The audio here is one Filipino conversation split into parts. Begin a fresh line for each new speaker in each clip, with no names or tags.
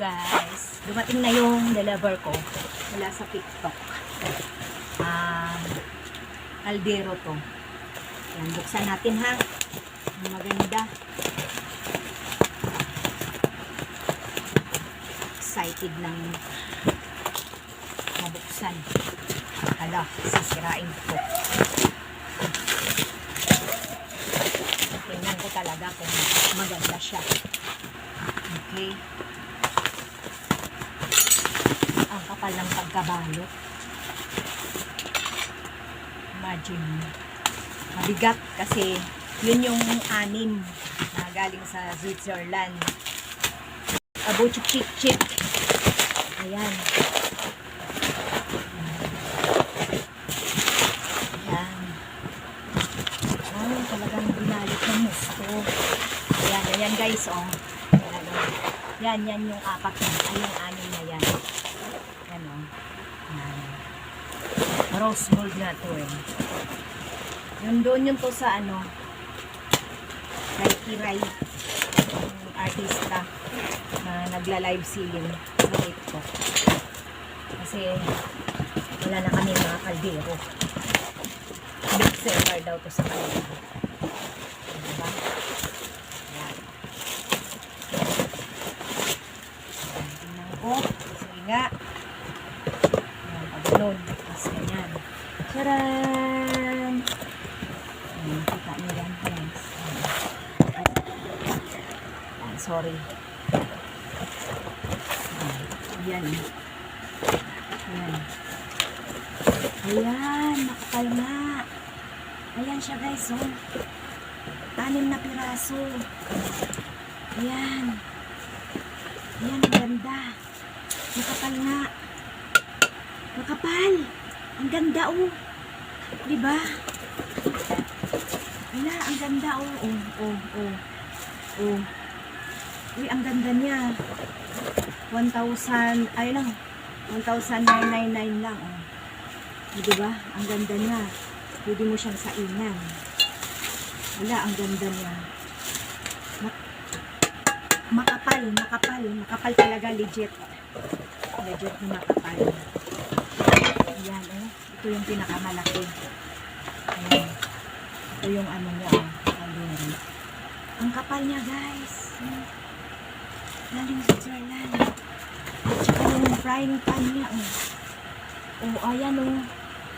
guys, dumating na yung deliver ko mula sa TikTok. Caldero to. Yan, buksan natin ha. Maganda. Excited ng mabuksan. Hala, sisirain ko. Tingnan ko talaga kung maganda siya. Okay. Ang kapal ng pagkabalot. Imagine. Mabigat kasi yun yung anim na galing sa Switzerland. Abo chik chik. Ayan. Ayan. Oh, talagang binalit ng gusto. Ayan, ayan guys, oh. Yan, yan yung apat na. Ay, yung anim na yan. Yan, oh. Yan. Rose gold na to, eh. Yun doon yun to sa, ano, kay Kiray, yung artista na nagla-live selling sa TikTok. Kasi, wala na kami mga kaldero. Big seller daw to sa kaldero. Diba? Oh, sige nga. Ayan, pag-load. Tapos ganyan. Tcharan! Ayan, kita nyo yan, guys. Ayan, sorry. Ayan. Ayan. Ayan, makapal nga. Ayan siya, guys, oh. 6 na piraso. Ayan. Ayan, ang ganda. Makapal nga. Makapal. Ang ganda, oh. Diba? Wala, ang ganda, oh. Oh. Uy, ang ganda niya. 1,000, ay lang. 1,999 lang, oh. Diba? Ang ganda niya. Pwede mo siyang sainan. Wala, ang ganda niya. Makapal talaga, legit na makapal. Ayan, oh. Ito yung pinakamalaki. Ayan. Ito yung ano niya, oh. Ayan. Ang kapal niya, guys. Galing sa Switzerland. Tsaka yung frying pan niya, oh. Oh, ayan, oh.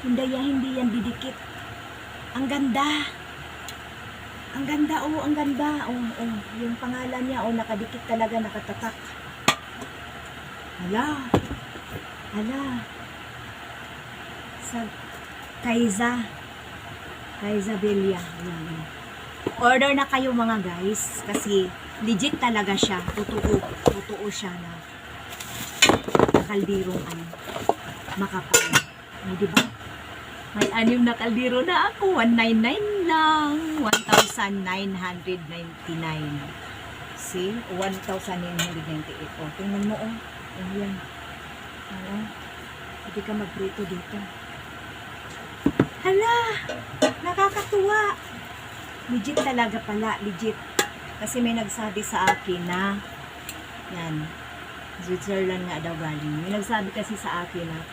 Hindi yan didikit. Ang ganda. Ang ganda, oh, ang ganda. Oh. Yung pangalan niya, oh, nakadikit talaga, nakatatak. Hala. Sa Kaiza Belia. Ayan. Order na kayo mga guys, kasi legit talaga siya. Totoo siya na kaldirong ano, makapal. Ay, diba? May 6 na kaldero na ako. 199 lang. 1,999. See? 1,998. Oh, tingnan mo, oh. Ayan. Oo. Hindi ka magprito dito. Hala! Nakakatuwa. Legit talaga pala. Legit. Kasi may nagsabi sa akin na yan. Switzerland nga daw galing. May nagsabi kasi sa akin na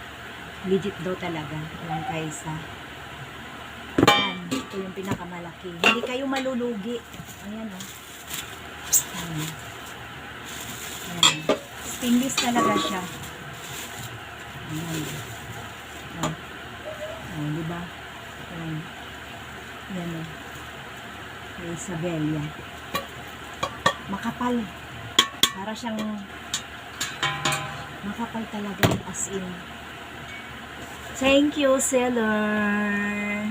legit daw talaga yung Kaiza. Ayan, ito yung pinakamalaki. Hindi kayo malulugi. Ayan, oh. Ayan. Ayan. Stainless talaga siya. Ayan. Ayan. Ayan, diba? Ayan. Ayan, oh. Isabella. Makapal. Para siyang makapal talaga, as in. Thank you, seller.